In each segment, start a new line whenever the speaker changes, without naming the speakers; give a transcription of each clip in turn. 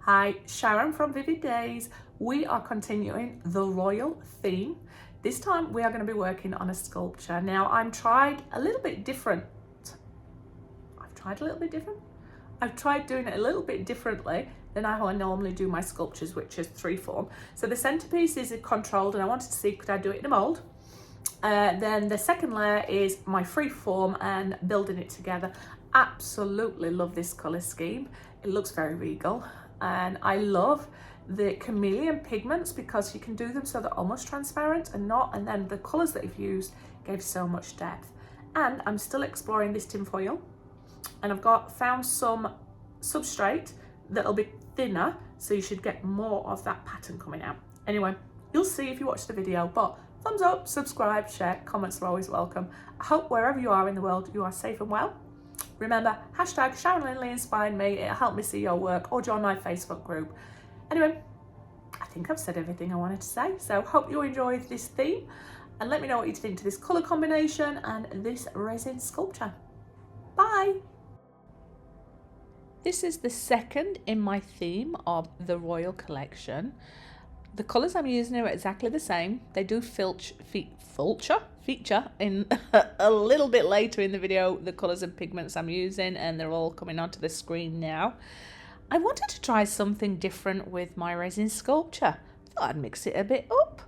Hi, Sharon from Vivid Days. We are continuing the royal theme. This time we are going to be working on a sculpture. Now I've tried a little bit different. I've tried doing it a little bit differently than how I normally do my sculptures, which is freeform. So the centerpiece is controlled and I wanted to see could I do it in a mold. Then the second layer is my freeform and building it together. Absolutely love this color scheme. It looks very regal. And I love the Chameleon pigments because you can do them so they're almost transparent and not, and then the colours that I've used gave so much depth. And I'm still exploring this tin foil, and I've found some substrate that'll be thinner, so you should get more of that pattern coming out. Anyway, you'll see if you watch the video, but thumbs up, subscribe, share, comments are always welcome. I hope wherever you are in the world, you are safe and well. Remember, hashtag Sharon Lindley inspired me. It'll help me see your work, or join my Facebook group. Anyway, I think I've said everything I wanted to say. So hope you enjoyed this theme and let me know what you think to this colour combination and this resin sculpture. Bye. This is the second in my theme of the Royal Collection. The colours I'm using are exactly the same. They do feature in a little bit later in the video, the colours and pigments I'm using, and they're all coming onto the screen now. I wanted to try something different with my resin sculpture. Thought I'd mix it a bit up.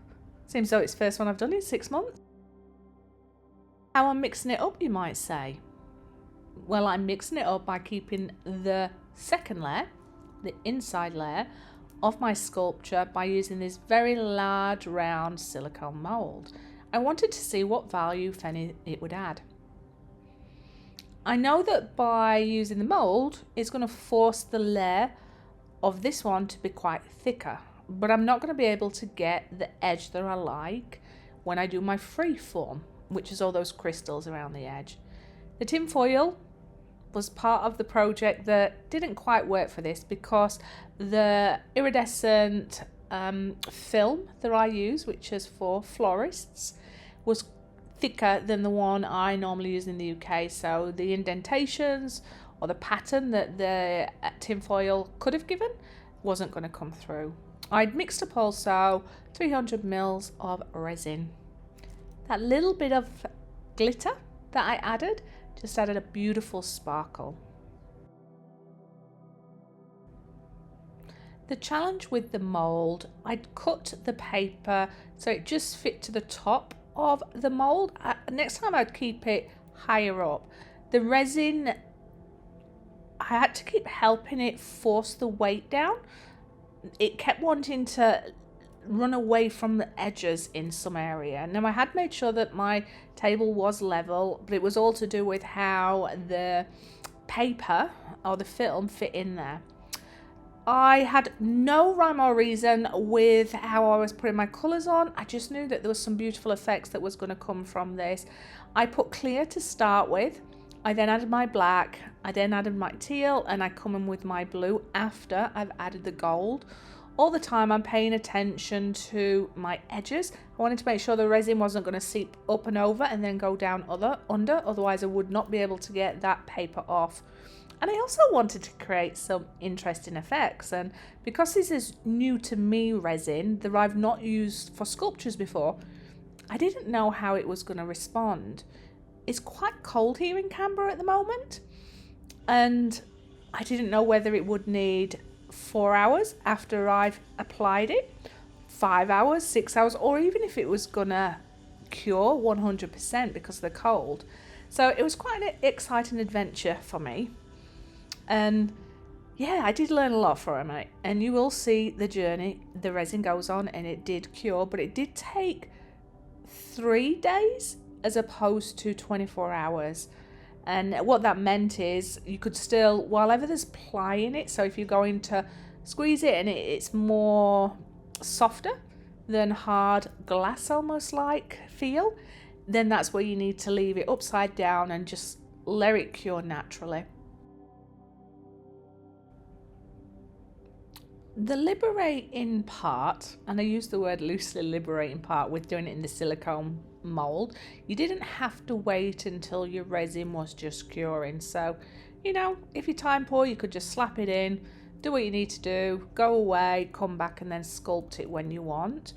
Seems though it's the first one I've done in 6 months. How I'm mixing it up, you might say? Well, I'm mixing it up by keeping the second layer, the inside layer, of my sculpture by using this very large round silicone mould. I wanted to see what value, if any, it would add. I know that by using the mould, it's going to force the layer of this one to be quite thicker, but I'm not going to be able to get the edge that I like when I do my free form, which is all those crystals around the edge. The tin foil was part of the project that didn't quite work for this because the iridescent film that I use, which is for florists, was thicker than the one I normally use in the UK, so the indentations or the pattern that the tin foil could have given wasn't going to come through. I'd mixed up also 300 mils of resin. That little bit of glitter that I added just added a beautiful sparkle. The challenge with the mould, I'd cut the paper so it just fit to the top of the mould. Next time I'd keep it higher up. The resin, I had to keep helping it force the weight down. It kept wanting to run away from the edges in some area. Now I had made sure that my table was level, but it was all to do with how the paper or the film fit in there. I had no rhyme or reason with how I was putting my colours on. I just knew that there was some beautiful effects that was going to come from this. I put clear to start with. I then added my black. I then added my teal, and I come in with my blue after I've added the gold. All the time I'm paying attention to my edges. I wanted to make sure the resin wasn't going to seep up and over and then go down under, otherwise I would not be able to get that paper off. And I also wanted to create some interesting effects, and because this is new to me resin that I've not used for sculptures before, I didn't know how it was going to respond. It's quite cold here in Canberra at the moment, and I didn't know whether it would need 4 hours after I've applied it, 5 hours, 6 hours, or even if it was gonna cure 100% because of the cold. So it was quite an exciting adventure for me, and yeah, I did learn a lot from it, and you will see the journey the resin goes on, and it did cure, but it did take 3 days as opposed to 24 hours. And what that meant is you could still, while ever there's ply in it, so if you're going to squeeze it and it's more softer than hard glass almost like feel, then that's where you need to leave it upside down and just let it cure naturally. The liberating part, and I use the word loosely, liberating part, with doing it in the silicone mold, you didn't have to wait until your resin was just curing. So, you know, if you're time poor, you could just slap it in, do what you need to do, go away, come back and then sculpt it when you want.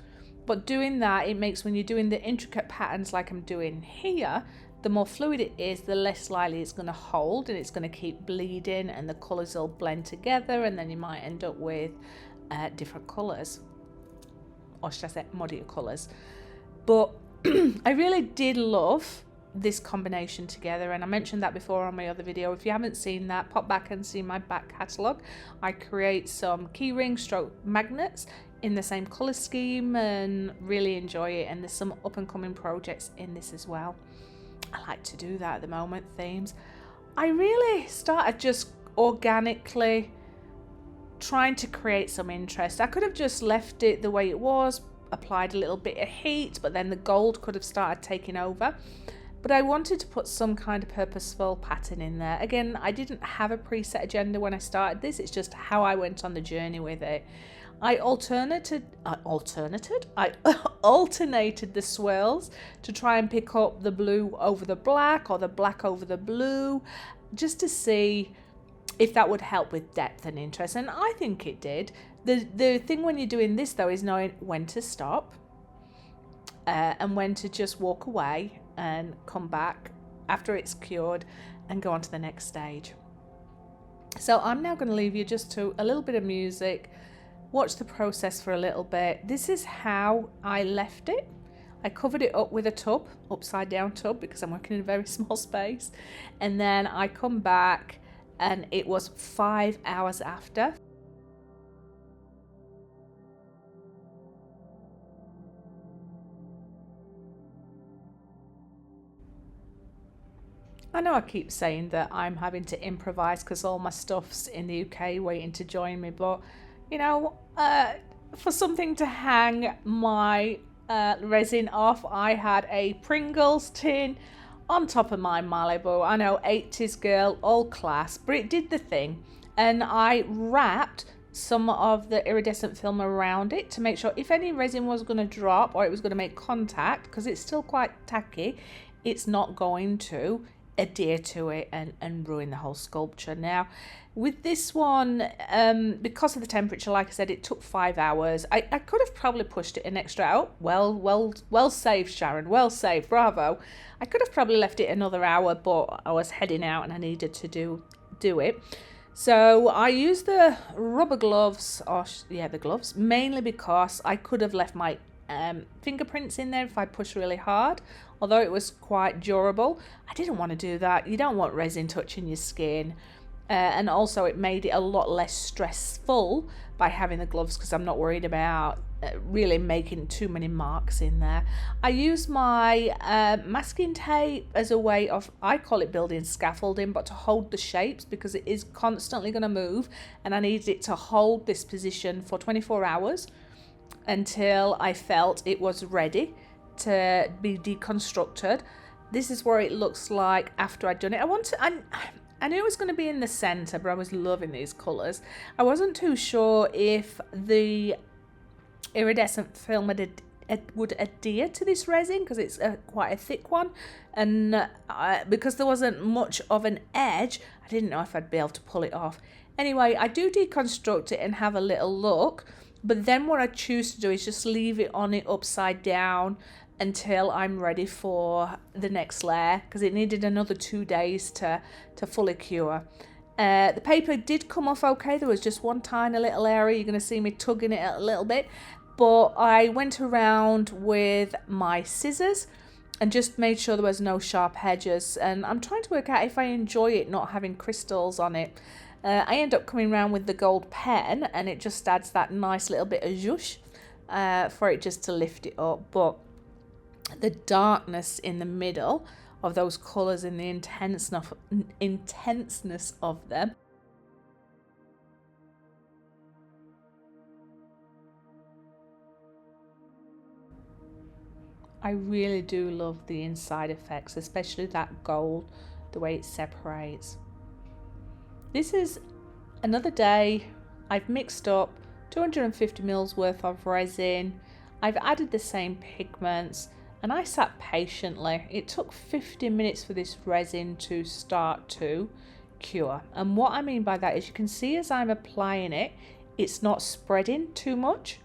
But doing that, it makes, when you're doing the intricate patterns like I'm doing here, the more fluid it is, the less likely it's going to hold, and it's going to keep bleeding and the colours will blend together, and then you might end up with different colours, or should I say muddier colours. But I really did love this combination together, and I mentioned that before on my other video. If you haven't seen that, pop back and see my back catalogue. I create some keyring stroke magnets in the same colour scheme and really enjoy it, and there's some up and coming projects in this as well. I like to do that at the moment, themes. I really started just organically trying to create some interest. I could have just left it the way it was, applied a little bit of heat, but then the gold could have started taking over. But I wanted to put some kind of purposeful pattern in there. Again, I didn't have a preset agenda when I started this, it's just how I went on the journey with it. I alternated the swirls to try and pick up the blue over the black or the black over the blue, just to see if that would help with depth and interest, and I think it did. The thing when you're doing this though is knowing when to stop and when to just walk away and come back after it's cured and go on to the next stage. So I'm now going to leave you just to a little bit of music, watch the process for a little bit. This is how I left it. I covered it up with a tub, upside down tub, because I'm working in a very small space, and then I come back and it was 5 hours after. I know I keep saying that I'm having to improvise because all my stuff's in the UK waiting to join me, but you know, for something to hang my resin off, I had a Pringles tin on top of my Malibu. I know, 80s girl, all class, but it did the thing. And I wrapped some of the iridescent film around it to make sure if any resin was going to drop or it was going to make contact, because it's still quite tacky, it's not going to adhere to it and ruin the whole sculpture. Now with this one, because of the temperature, like I said, it took 5 hours. I could have probably pushed it an extra out. Well saved, Sharon, well saved, bravo. I could have probably left it another hour, but I was heading out and I needed to do it. So I used the rubber gloves, or the gloves, mainly because I could have left my fingerprints in there if I pushed really hard, although it was quite durable. I didn't want to do that. You don't want resin touching your skin. And also it made it a lot less stressful by having the gloves, because I'm not worried about really making too many marks in there. I use my masking tape as a way of, I call it building scaffolding, but to hold the shapes, because it is constantly going to move, and I needed it to hold this position for 24 hours until I felt it was ready to be deconstructed. This is where it looks like after I'd done it. I knew it was going to be in the center, but I was loving these colors. I wasn't too sure if the iridescent film would adhere to this resin, because it's quite a thick one, and because there wasn't much of an edge, I didn't know if I'd be able to pull it off. Anyway, I do deconstruct it and have a little look, but then what I choose to do is just leave it on it upside down until I'm ready for the next layer, because it needed another 2 days to fully cure. The paper did come off okay. There was just one tiny little area. You're going to see me tugging it a little bit, but I went around with my scissors and just made sure there was no sharp edges, and I'm trying to work out if I enjoy it not having crystals on it. I end up coming around with the gold pen, and it just adds that nice little bit of zhuzh for it just to lift it up. But the darkness in the middle of those colours and the intenseness of them, I really do love the inside effects, especially that gold, the way it separates. This is another day. I've mixed up 250 mils worth of resin. I've added the same pigments, and I sat patiently. It took 50 minutes for this resin to start to cure. And what I mean by that is you can see as I'm applying it, it's not spreading too much.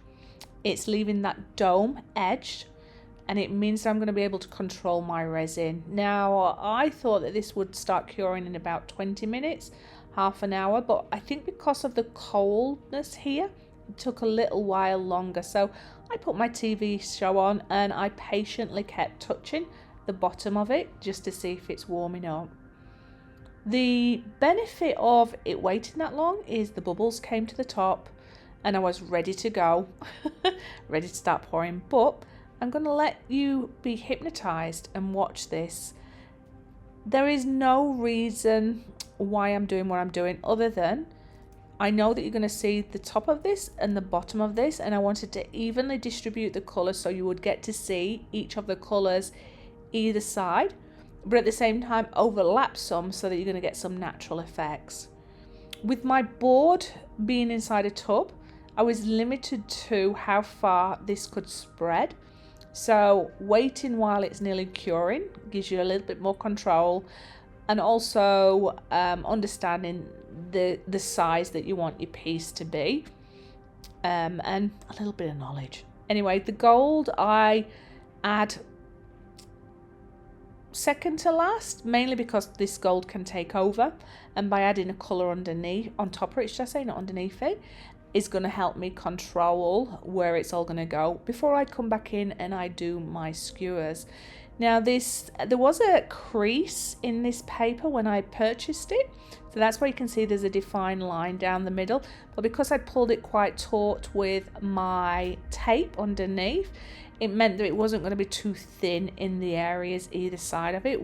It's leaving that dome edged, and it means that I'm going to be able to control my resin. Now, I thought that this would start curing in about 20 minutes, half an hour, but I think because of the coldness here, it took a little while longer. So I put my TV show on and I patiently kept touching the bottom of it just to see if it's warming up. The benefit of it waiting that long is the bubbles came to the top and I was ready to go, ready to start pouring. But I'm going to let you be hypnotized and watch this. There is no reason why I'm doing what I'm doing other than I know that you're going to see the top of this and the bottom of this, and I wanted to evenly distribute the colours so you would get to see each of the colours either side, but at the same time overlap some so that you're going to get some natural effects. With my board being inside a tub, I was limited to how far this could spread. So waiting while it's nearly curing gives you a little bit more control, and also understanding the size that you want your piece to be, and a little bit of knowledge. Anyway, the gold I add second to last, mainly because this gold can take over, and by adding a colour underneath, on top of it, should I say, not underneath it, is going to help me control where it's all going to go before I come back in and I do my skewers. Now there was a crease in this paper when I purchased it, so that's why you can see there's a defined line down the middle, but because I pulled it quite taut with my tape underneath, it meant that it wasn't going to be too thin in the areas either side of it.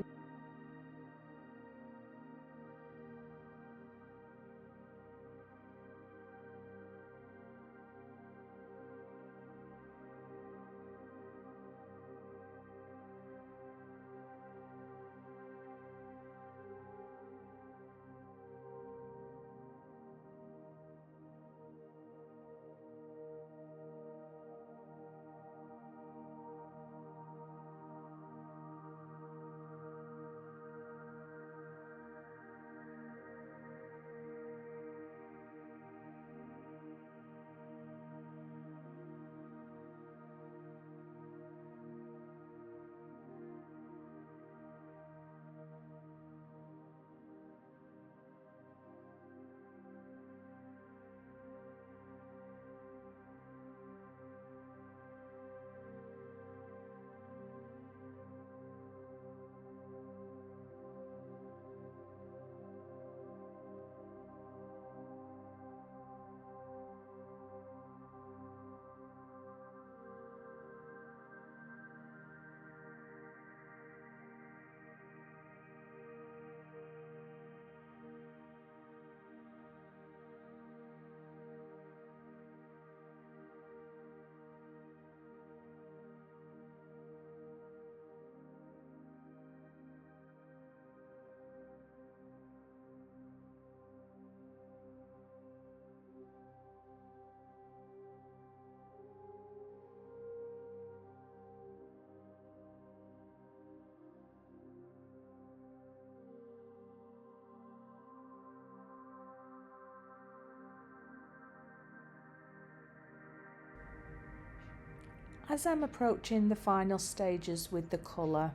As I'm approaching the final stages with the colour,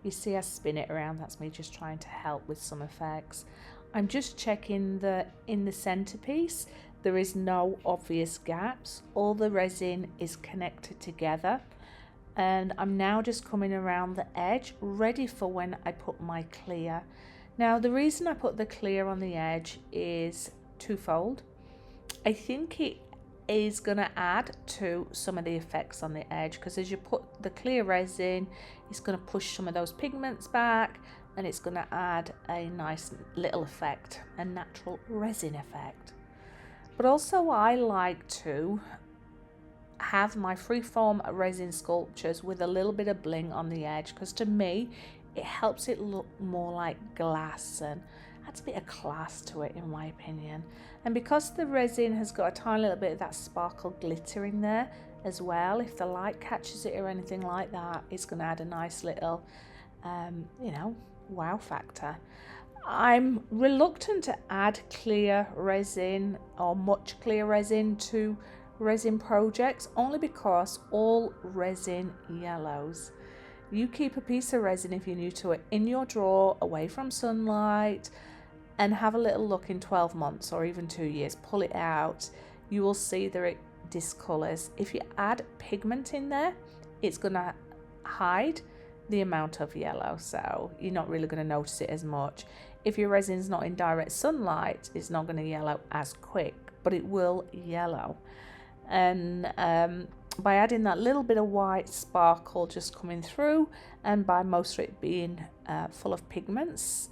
you see I spin it around, that's me just trying to help with some effects. I'm just checking that in the centerpiece there is no obvious gaps, all the resin is connected together, and I'm now just coming around the edge ready for when I put my clear. Now the reason I put the clear on the edge is twofold. I think it is going to add to some of the effects on the edge, because as you put the clear resin, it's going to push some of those pigments back and it's going to add a nice little effect, a natural resin effect. But also I like to have my freeform resin sculptures with a little bit of bling on the edge, because to me it helps it look more like glass and adds a bit of class to it in my opinion. And because the resin has got a tiny little bit of that sparkle glitter in there as well, if the light catches it or anything like that, it's going to add a nice little you know, wow factor. I'm reluctant to add clear resin or much clear resin to resin projects, only because all resin yellows. You keep a piece of resin, if you're new to it, in your drawer away from sunlight and have a little look in 12 months or even 2 years. Pull it out, you will see that it discolors. If you add pigment in there, it's going to hide the amount of yellow, so you're not really going to notice it as much. If your resin's not in direct sunlight, it's not going to yellow as quick, but it will yellow. And by adding that little bit of white sparkle just coming through, and by most of it being full of pigments,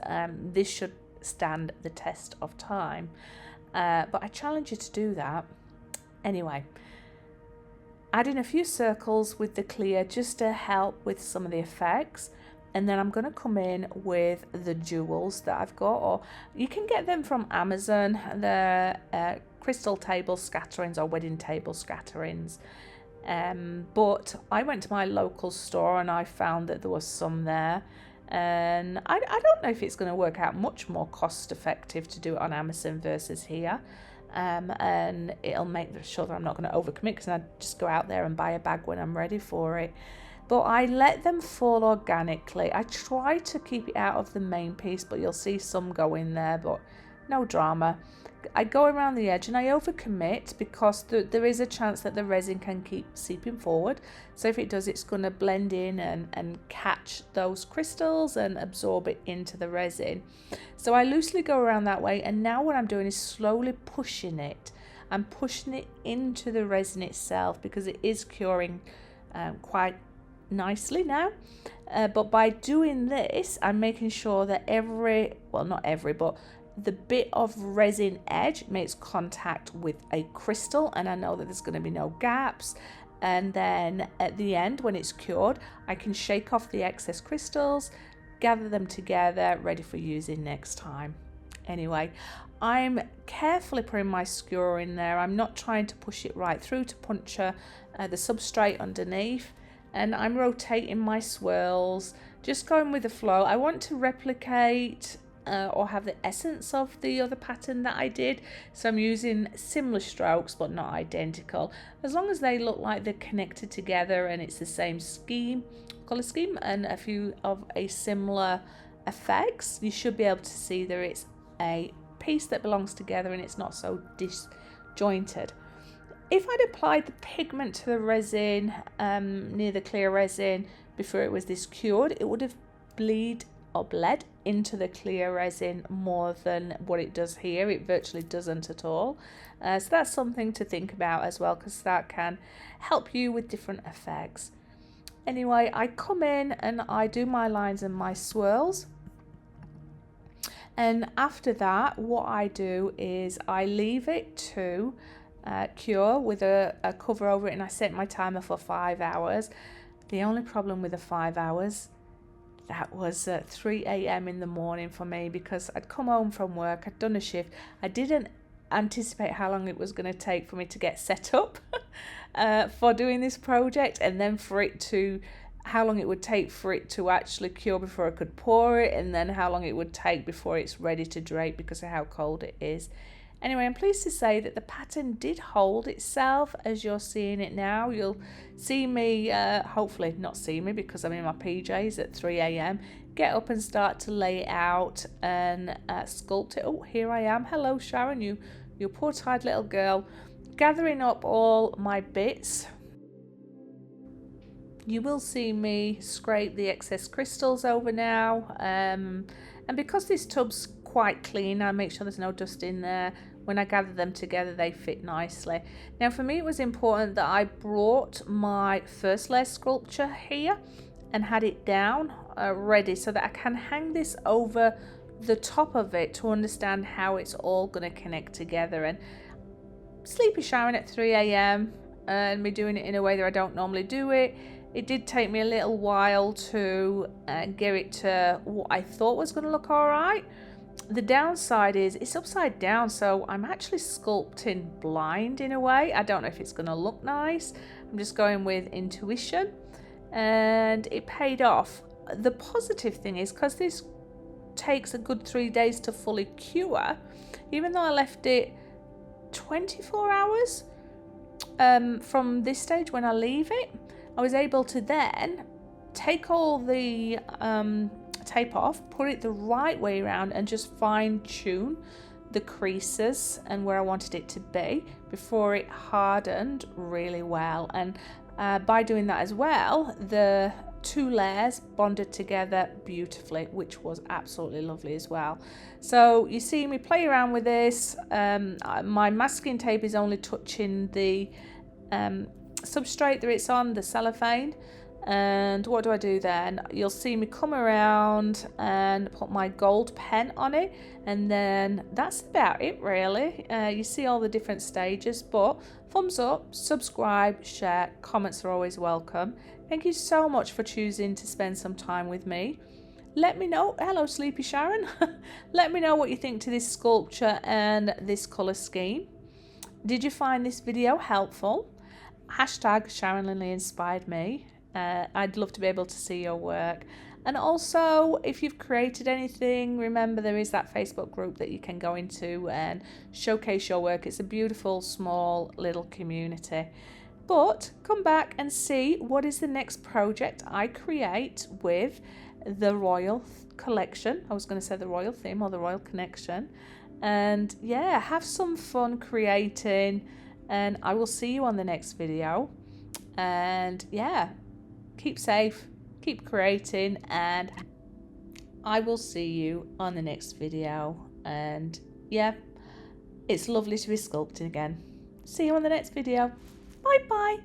this should stand the test of time. But I challenge you to do that. Anyway, adding a few circles with the clear just to help with some of the effects. And then I'm going to come in with the jewels that I've got, or you can get them from Amazon. They're crystal table scatterings or wedding table scatterings. But I went to my local store and I found that there was some there. And I don't know if it's going to work out much more cost effective to do it on Amazon versus here. And it'll make sure that I'm not going to overcommit, because I just go out there and buy a bag when I'm ready for it. But I let them fall organically. I try to keep it out of the main piece, but you'll see some go in there, but no drama. I go around the edge and I overcommit because there is a chance that the resin can keep seeping forward. So if it does, it's going to blend in and catch those crystals and absorb it into the resin. So I loosely go around that way, and now what I'm doing is slowly pushing it. I'm pushing it into the resin itself because it is curing quite nicely now. But by doing this, I'm making sure that the bit of resin edge makes contact with a crystal, and I know that there's going to be no gaps. And then at the end, when it's cured, I can shake off the excess crystals, gather them together, ready for using next time. Anyway, I'm carefully putting my skewer in there. I'm not trying to push it right through to puncture the substrate underneath. And I'm rotating my swirls, just going with the flow. I want to replicate or have the essence of the other pattern that I did. So I'm using similar strokes, but not identical. As long as they look like they're connected together and it's the same color scheme, and a few of a similar effects, you should be able to see that it's a piece that belongs together and it's not so disjointed. If I'd applied the pigment to the resin near the clear resin before it was this cured, it would have bled into the clear resin more than what it does here. It virtually doesn't at all. So that's something to think about as well, because that can help you with different effects. Anyway, I come in and I do my lines and my swirls. And after that, what I do is I leave it to cure with a cover over it, and I set my timer for 5 hours. The only problem with the 5 hours, that was at 3 a.m. in the morning for me, because I'd come home from work, I'd done a shift. I didn't anticipate how long it was going to take for me to get set up for doing this project, and then how long it would take for it to actually cure before I could pour it, and then how long it would take before it's ready to drape because of how cold it is. Anyway, I'm pleased to say that the pattern did hold itself as you're seeing it now. You'll see me, hopefully not see me because I'm in my PJs at 3 a.m, get up and start to lay it out and sculpt it. Oh, here I am. Hello, Sharon, you poor tired little girl. Gathering up all my bits. You will see me scrape the excess crystals over now. And because this tub's quite clean, I make sure there's no dust in there. When I gather them together, they fit nicely. Now for me, it was important that I brought my first layer sculpture here and had it down ready so that I can hang this over the top of it to understand how it's all going to connect together. And sleepy Sharon at 3 a.m. and me doing it in a way that I don't normally do it. It did take me a little while to get it to what I thought was going to look all right. The downside is it's upside down, so I'm actually sculpting blind in a way. I don't know if it's going to look nice. I'm just going with intuition, and it paid off. The positive thing is, because this takes a good 3 days to fully cure, even though I left it 24 hours from this stage when I leave it, I was able to then take all the tape off, put it the right way around, and just fine tune the creases and where I wanted it to be before it hardened really well. And by doing that as well, the 2 layers bonded together beautifully, which was absolutely lovely as well. So you see me play around with this. My masking tape is only touching the substrate that it's on, the cellophane. And what do I do then? You'll see me come around and put my gold pen on it, and then that's about it really. You see all the different stages, but thumbs up, subscribe, share, comments are always welcome. Thank you so much for choosing to spend some time with me. Let me know, hello Sleepy Sharon, let me know what you think to this sculpture and this colour scheme. Did you find this video helpful? Hashtag Sharon Lindley inspired me. I'd love to be able to see your work. And also, if you've created anything, remember there is that Facebook group that you can go into and showcase your work. It's a beautiful, small, little community. But come back and see what is the next project I create with the Royal Collection. I was going to say the Royal Theme or the Royal Connection. And yeah, have some fun creating. And I will see you on the next video. And yeah, keep safe, keep creating, and I will see you on the next video. And yeah, it's lovely to be sculpting again. See you on the next video. Bye bye.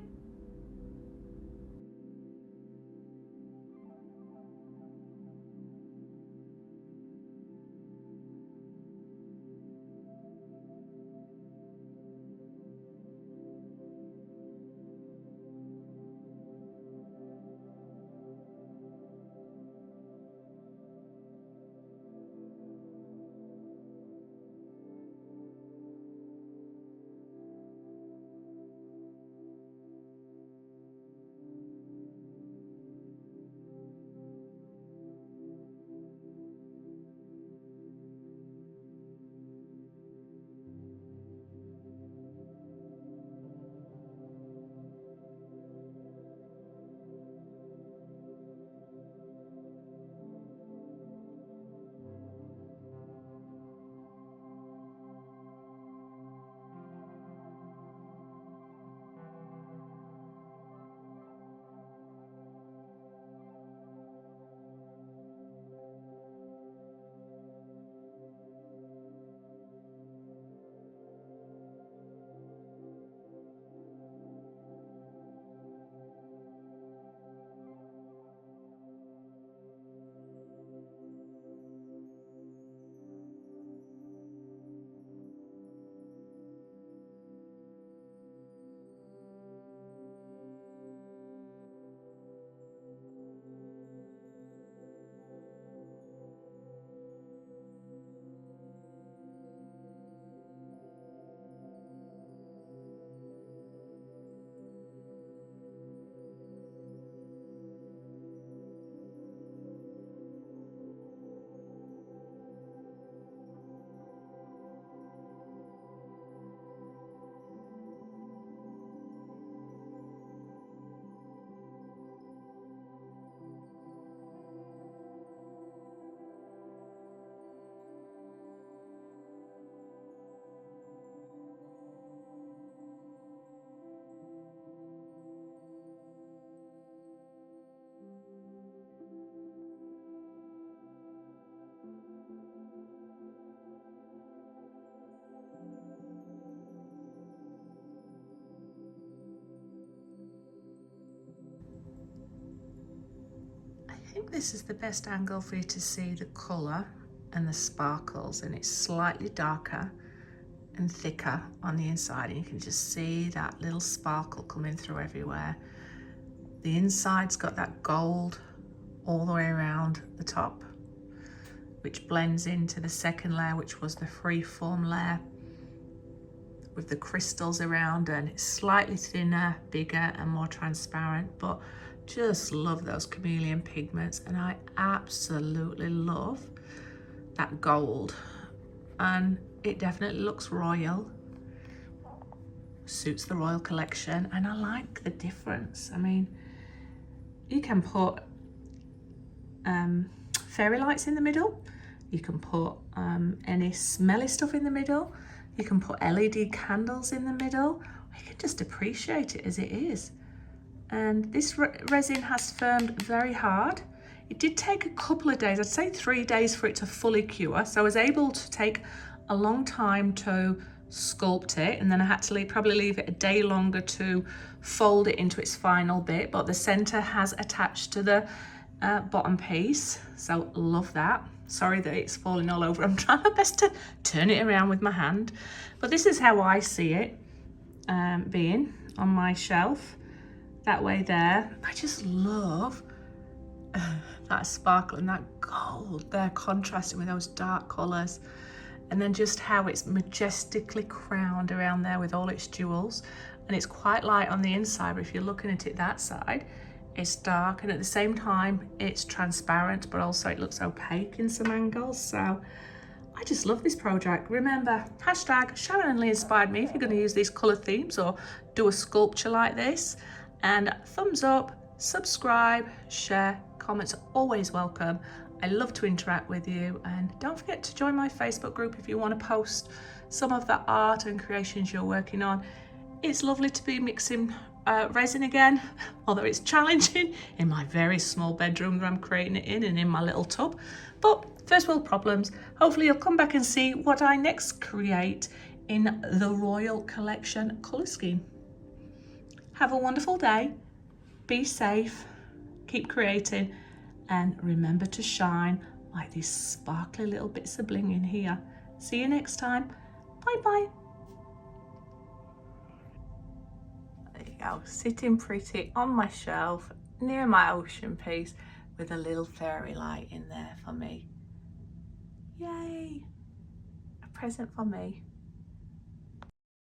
I think this is the best angle for you to see the colour and the sparkles, and it's slightly darker and thicker on the inside, and you can just see that little sparkle coming through everywhere. The inside's got that gold all the way around the top, which blends into the second layer, which was the free form layer with the crystals around, and it's slightly thinner, bigger and more transparent, but just love those chameleon pigments. And I absolutely love that gold, and it definitely looks royal. Suits the royal collection, and I like the difference. I mean, you can put fairy lights in the middle, you can put any smelly stuff in the middle, you can put LED candles in the middle, or you can just appreciate it as it is. And this resin has firmed very hard. It did take a couple of days, I'd say 3 days for it to fully cure, so I was able to take a long time to sculpt it, and then I had to probably leave it a day longer to fold it into its final bit, but the center has attached to the bottom piece, so love that. Sorry that it's falling all over. I'm trying my best to turn it around with my hand, but this is how I see it being on my shelf, that way there. I just love that sparkle and that gold there contrasting with those dark colors. And then just how it's majestically crowned around there with all its jewels. And it's quite light on the inside, but if you're looking at it that side, it's dark, and at the same time it's transparent, but also it looks opaque in some angles. So I just love this project. Remember, hashtag Sharon and Lee inspired me if you're going to use these color themes or do a sculpture like this. And thumbs up, subscribe, share, comments are always welcome. I love to interact with you, and don't forget to join my Facebook group if you want to post some of the art and creations you're working on. It's lovely to be mixing resin again, although it's challenging in my very small bedroom that I'm creating it in and in my little tub. But first world problems. Hopefully you'll come back and see what I next create in the Royal Collection colour scheme. Have a wonderful day, be safe, keep creating, and remember to shine like these sparkly little bits of bling in here. See you next time. Bye bye. There you go, sitting pretty on my shelf near my ocean piece with a little fairy light in there for me. Yay, a present for me.